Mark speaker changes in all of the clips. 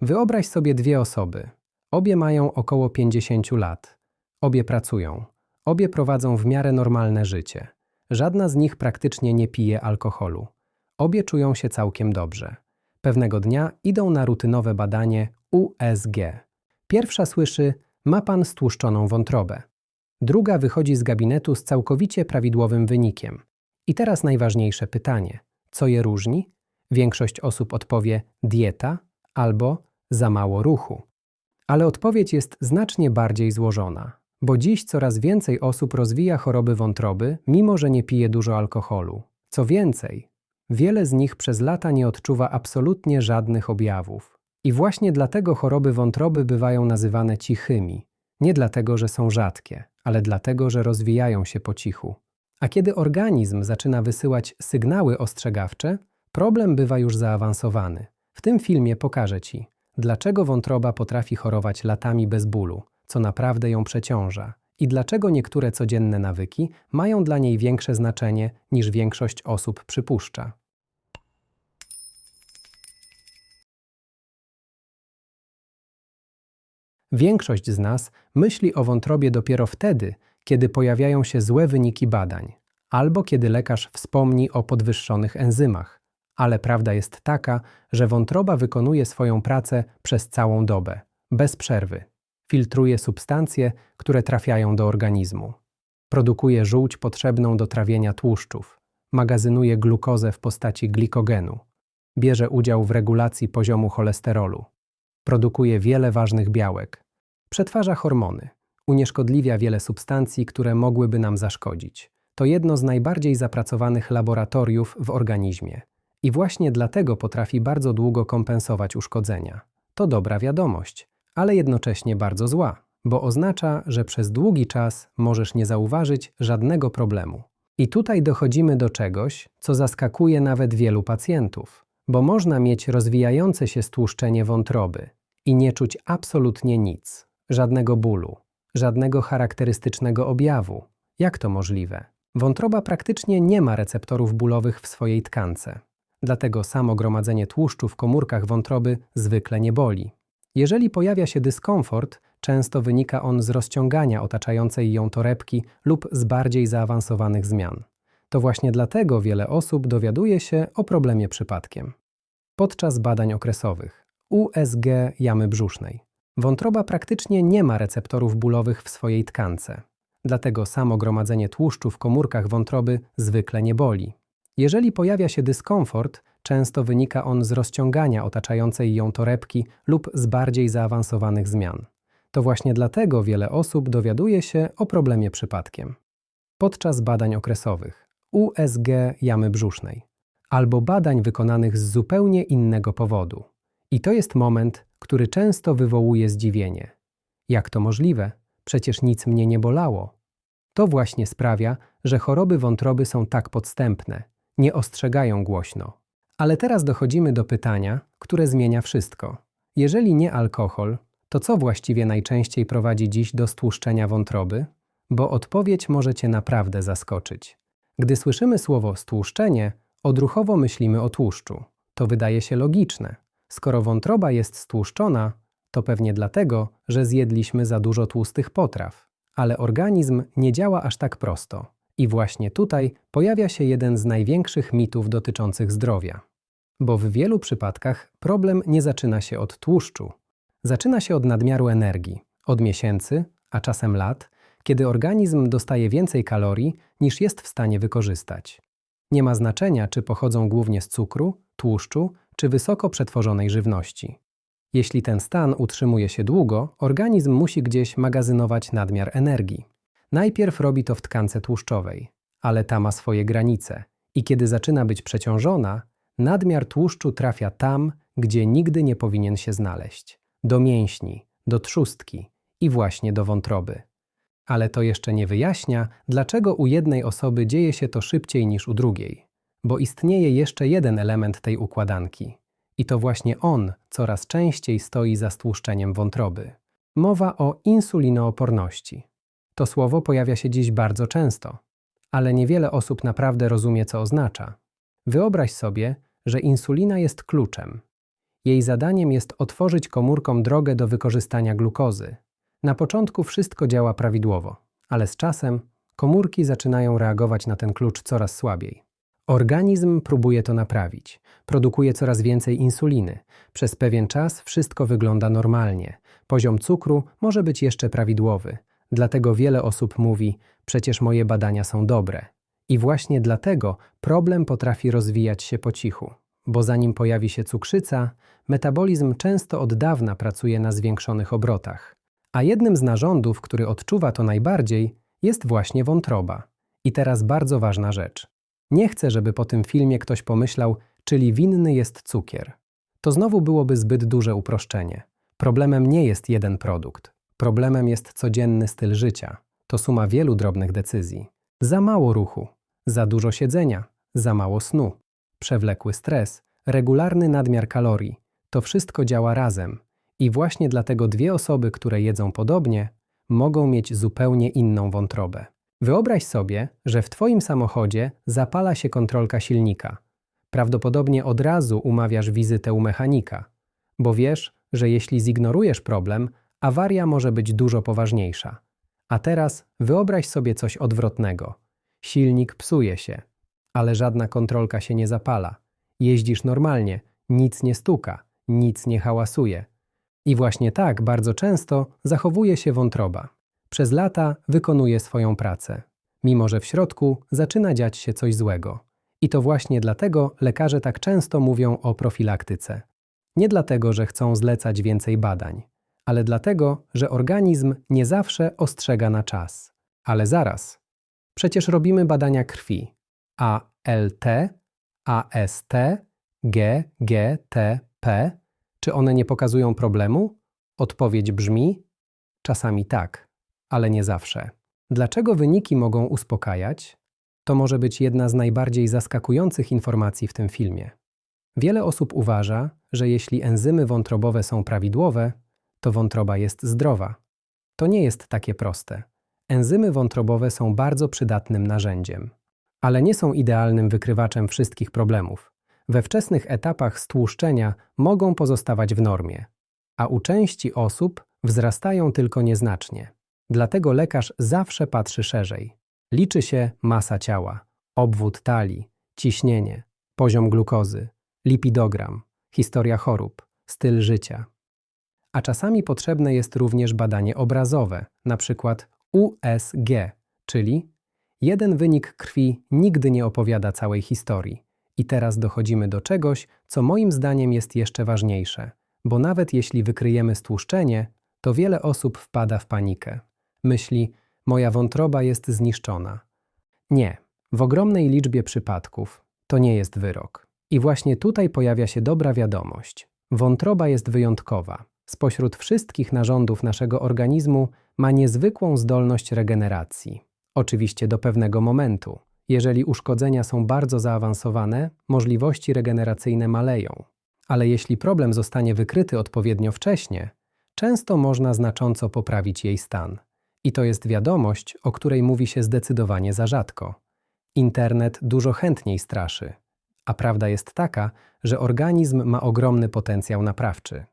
Speaker 1: Wyobraź sobie dwie osoby. Obie mają około 50 lat. Obie pracują. Obie prowadzą w miarę normalne życie. Żadna z nich praktycznie nie pije alkoholu. Obie czują się całkiem dobrze. Pewnego dnia idą na rutynowe badanie USG. Pierwsza słyszy: ma pan stłuszczoną wątrobę. Druga wychodzi z gabinetu z całkowicie prawidłowym wynikiem. I teraz najważniejsze pytanie. Co je różni? Większość osób odpowie: dieta albo za mało ruchu. Ale odpowiedź jest znacznie bardziej złożona, bo dziś coraz więcej osób rozwija choroby wątroby, mimo że nie pije dużo alkoholu. Co więcej, wiele z nich przez lata nie odczuwa absolutnie żadnych objawów. I właśnie dlatego choroby wątroby bywają nazywane cichymi. Nie dlatego, że są rzadkie, ale dlatego, że rozwijają się po cichu. A kiedy organizm zaczyna wysyłać sygnały ostrzegawcze, problem bywa już zaawansowany. W tym filmie pokażę Ci, dlaczego wątroba potrafi chorować latami bez bólu, co naprawdę ją przeciąża, i dlaczego niektóre codzienne nawyki mają dla niej większe znaczenie niż większość osób przypuszcza. Większość z nas myśli o wątrobie dopiero wtedy, kiedy pojawiają się złe wyniki badań, albo kiedy lekarz wspomni o podwyższonych enzymach. Ale prawda jest taka, że wątroba wykonuje swoją pracę przez całą dobę, bez przerwy. Filtruje substancje, które trafiają do organizmu. Produkuje żółć potrzebną do trawienia tłuszczów. Magazynuje glukozę w postaci glikogenu. Bierze udział w regulacji poziomu cholesterolu. Produkuje wiele ważnych białek. Przetwarza hormony. Unieszkodliwia wiele substancji, które mogłyby nam zaszkodzić. To jedno z najbardziej zapracowanych laboratoriów w organizmie. I właśnie dlatego potrafi bardzo długo kompensować uszkodzenia. To dobra wiadomość, ale jednocześnie bardzo zła, bo oznacza, że przez długi czas możesz nie zauważyć żadnego problemu. I tutaj dochodzimy do czegoś, co zaskakuje nawet wielu pacjentów, bo można mieć rozwijające się stłuszczenie wątroby i nie czuć absolutnie nic, żadnego bólu, żadnego charakterystycznego objawu. Jak to możliwe? Wątroba praktycznie nie ma receptorów bólowych w swojej tkance. Dlatego samo gromadzenie tłuszczu w komórkach wątroby zwykle nie boli. Jeżeli pojawia się dyskomfort, często wynika on z rozciągania otaczającej ją torebki lub z bardziej zaawansowanych zmian. To właśnie dlatego wiele osób dowiaduje się o problemie przypadkiem. Podczas badań okresowych USG jamy brzusznej. Wątroba praktycznie nie ma receptorów bólowych w swojej tkance. Dlatego samo gromadzenie tłuszczu w komórkach wątroby zwykle nie boli. Jeżeli pojawia się dyskomfort, często wynika on z rozciągania otaczającej ją torebki lub z bardziej zaawansowanych zmian. To właśnie dlatego wiele osób dowiaduje się o problemie przypadkiem. Podczas badań okresowych USG jamy brzusznej albo badań wykonanych z zupełnie innego powodu. I to jest moment, który często wywołuje zdziwienie. Jak to możliwe? Przecież nic mnie nie bolało. To właśnie sprawia, że choroby wątroby są tak podstępne. Nie ostrzegają głośno. Ale teraz dochodzimy do pytania, które zmienia wszystko. Jeżeli nie alkohol, to co właściwie najczęściej prowadzi dziś do stłuszczenia wątroby? Bo odpowiedź może Cię naprawdę zaskoczyć. Gdy słyszymy słowo stłuszczenie, odruchowo myślimy o tłuszczu. To wydaje się logiczne. Skoro wątroba jest stłuszczona, to pewnie dlatego, że zjedliśmy za dużo tłustych potraw. Ale organizm nie działa aż tak prosto. I właśnie tutaj pojawia się jeden z największych mitów dotyczących zdrowia. Bo w wielu przypadkach problem nie zaczyna się od tłuszczu. Zaczyna się od nadmiaru energii, od miesięcy, a czasem lat, kiedy organizm dostaje więcej kalorii, niż jest w stanie wykorzystać. Nie ma znaczenia, czy pochodzą głównie z cukru, tłuszczu, czy wysoko przetworzonej żywności. Jeśli ten stan utrzymuje się długo, organizm musi gdzieś magazynować nadmiar energii. Najpierw robi to w tkance tłuszczowej, ale ta ma swoje granice i kiedy zaczyna być przeciążona, nadmiar tłuszczu trafia tam, gdzie nigdy nie powinien się znaleźć. Do mięśni, do trzustki i właśnie do wątroby. Ale to jeszcze nie wyjaśnia, dlaczego u jednej osoby dzieje się to szybciej niż u drugiej. Bo istnieje jeszcze jeden element tej układanki. I to właśnie on coraz częściej stoi za stłuszczeniem wątroby. Mowa o insulinooporności. To słowo pojawia się dziś bardzo często, ale niewiele osób naprawdę rozumie, co oznacza. Wyobraź sobie, że insulina jest kluczem. Jej zadaniem jest otworzyć komórkom drogę do wykorzystania glukozy. Na początku wszystko działa prawidłowo, ale z czasem komórki zaczynają reagować na ten klucz coraz słabiej. Organizm próbuje to naprawić. Produkuje coraz więcej insuliny. Przez pewien czas wszystko wygląda normalnie. Poziom cukru może być jeszcze prawidłowy. Dlatego wiele osób mówi: przecież moje badania są dobre. I właśnie dlatego problem potrafi rozwijać się po cichu. Bo zanim pojawi się cukrzyca, metabolizm często od dawna pracuje na zwiększonych obrotach. A jednym z narządów, który odczuwa to najbardziej, jest właśnie wątroba. I teraz bardzo ważna rzecz. Nie chcę, żeby po tym filmie ktoś pomyślał, czyli winny jest cukier. To znowu byłoby zbyt duże uproszczenie. Problemem nie jest jeden produkt. Problemem jest codzienny styl życia. To suma wielu drobnych decyzji. Za mało ruchu, za dużo siedzenia, za mało snu, przewlekły stres, regularny nadmiar kalorii. To wszystko działa razem. I właśnie dlatego dwie osoby, które jedzą podobnie, mogą mieć zupełnie inną wątrobę. Wyobraź sobie, że w Twoim samochodzie zapala się kontrolka silnika. Prawdopodobnie od razu umawiasz wizytę u mechanika, bo wiesz, że jeśli zignorujesz problem, awaria może być dużo poważniejsza. A teraz wyobraź sobie coś odwrotnego. Silnik psuje się, ale żadna kontrolka się nie zapala. Jeździsz normalnie, nic nie stuka, nic nie hałasuje. I właśnie tak bardzo często zachowuje się wątroba. Przez lata wykonuje swoją pracę, mimo że w środku zaczyna dziać się coś złego. I to właśnie dlatego lekarze tak często mówią o profilaktyce. Nie dlatego, że chcą zlecać więcej badań, ale dlatego, że organizm nie zawsze ostrzega na czas. Ale zaraz. Przecież robimy badania krwi. ALT, AST, GGTP. Czy one nie pokazują problemu? Odpowiedź brzmi: czasami tak, ale nie zawsze. Dlaczego wyniki mogą uspokajać? To może być jedna z najbardziej zaskakujących informacji w tym filmie. Wiele osób uważa, że jeśli enzymy wątrobowe są prawidłowe, to wątroba jest zdrowa. To nie jest takie proste. Enzymy wątrobowe są bardzo przydatnym narzędziem, ale nie są idealnym wykrywaczem wszystkich problemów. We wczesnych etapach stłuszczenia mogą pozostawać w normie, a u części osób wzrastają tylko nieznacznie. Dlatego lekarz zawsze patrzy szerzej. Liczy się masa ciała, obwód talii, ciśnienie, poziom glukozy, lipidogram, historia chorób, styl życia. A czasami potrzebne jest również badanie obrazowe, np. USG, czyli jeden wynik krwi nigdy nie opowiada całej historii. I teraz dochodzimy do czegoś, co moim zdaniem jest jeszcze ważniejsze, bo nawet jeśli wykryjemy stłuszczenie, to wiele osób wpada w panikę. Myśli: moja wątroba jest zniszczona. Nie, w ogromnej liczbie przypadków to nie jest wyrok. I właśnie tutaj pojawia się dobra wiadomość. Wątroba jest wyjątkowa. Spośród wszystkich narządów naszego organizmu ma niezwykłą zdolność regeneracji. Oczywiście do pewnego momentu. Jeżeli uszkodzenia są bardzo zaawansowane, możliwości regeneracyjne maleją. Ale jeśli problem zostanie wykryty odpowiednio wcześnie, często można znacząco poprawić jej stan. I to jest wiadomość, o której mówi się zdecydowanie za rzadko. Internet dużo chętniej straszy. A prawda jest taka, że organizm ma ogromny potencjał naprawczy.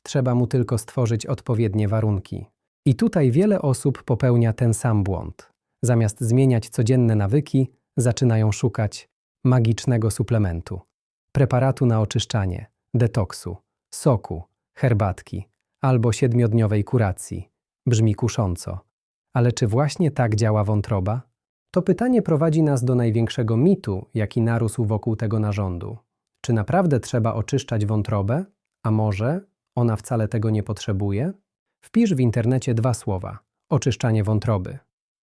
Speaker 1: Trzeba mu tylko stworzyć odpowiednie warunki. I tutaj wiele osób popełnia ten sam błąd. Zamiast zmieniać codzienne nawyki, zaczynają szukać magicznego suplementu, preparatu na oczyszczanie, detoksu, soku, herbatki albo 7-dniowej kuracji. Brzmi kusząco. Ale czy właśnie tak działa wątroba? To pytanie prowadzi nas do największego mitu, jaki narósł wokół tego narządu. Czy naprawdę trzeba oczyszczać wątrobę? A może ona wcale tego nie potrzebuje? Wpisz w internecie 2 słowa: oczyszczanie wątroby.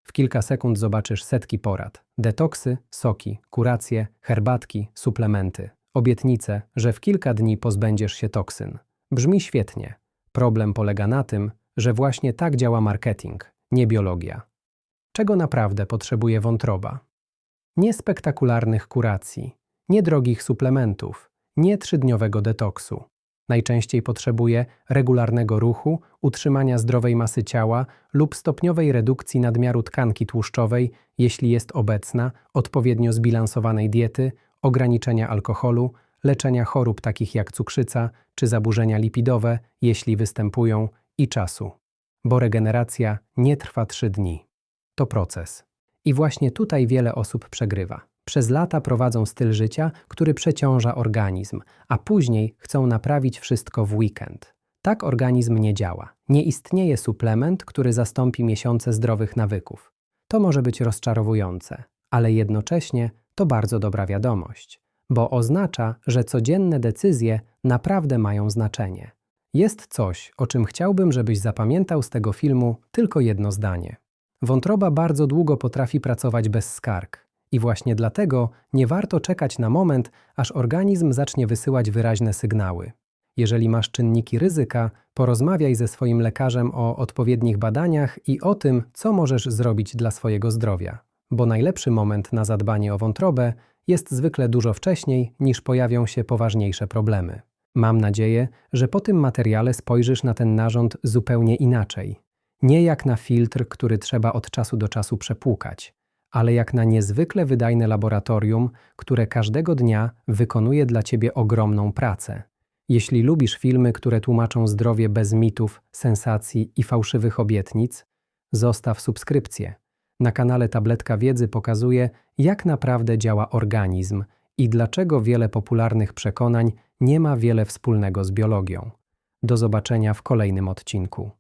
Speaker 1: W kilka sekund zobaczysz setki porad. Detoksy, soki, kuracje, herbatki, suplementy. Obietnice, że w kilka dni pozbędziesz się toksyn. Brzmi świetnie. Problem polega na tym, że właśnie tak działa marketing, nie biologia. Czego naprawdę potrzebuje wątroba? Nie spektakularnych kuracji, nie drogich suplementów, nie 3-dniowego detoksu. Najczęściej potrzebuje regularnego ruchu, utrzymania zdrowej masy ciała lub stopniowej redukcji nadmiaru tkanki tłuszczowej, jeśli jest obecna, odpowiednio zbilansowanej diety, ograniczenia alkoholu, leczenia chorób takich jak cukrzyca czy zaburzenia lipidowe, jeśli występują, i czasu. Bo regeneracja nie trwa 3 dni. To proces. I właśnie tutaj wiele osób przegrywa. Przez lata prowadzą styl życia, który przeciąża organizm, a później chcą naprawić wszystko w weekend. Tak organizm nie działa. Nie istnieje suplement, który zastąpi miesiące zdrowych nawyków. To może być rozczarowujące, ale jednocześnie to bardzo dobra wiadomość, bo oznacza, że codzienne decyzje naprawdę mają znaczenie. Jest coś, o czym chciałbym, żebyś zapamiętał z tego filmu tylko jedno zdanie. Wątroba bardzo długo potrafi pracować bez skarg i właśnie dlatego nie warto czekać na moment, aż organizm zacznie wysyłać wyraźne sygnały. Jeżeli masz czynniki ryzyka, porozmawiaj ze swoim lekarzem o odpowiednich badaniach i o tym, co możesz zrobić dla swojego zdrowia, bo najlepszy moment na zadbanie o wątrobę jest zwykle dużo wcześniej, niż pojawią się poważniejsze problemy. Mam nadzieję, że po tym materiale spojrzysz na ten narząd zupełnie inaczej. Nie jak na filtr, który trzeba od czasu do czasu przepłukać, ale jak na niezwykle wydajne laboratorium, które każdego dnia wykonuje dla ciebie ogromną pracę. Jeśli lubisz filmy, które tłumaczą zdrowie bez mitów, sensacji i fałszywych obietnic, zostaw subskrypcję. Na kanale Tabletka Wiedzy pokazuje, jak naprawdę działa organizm i dlaczego wiele popularnych przekonań nie ma wiele wspólnego z biologią. Do zobaczenia w kolejnym odcinku.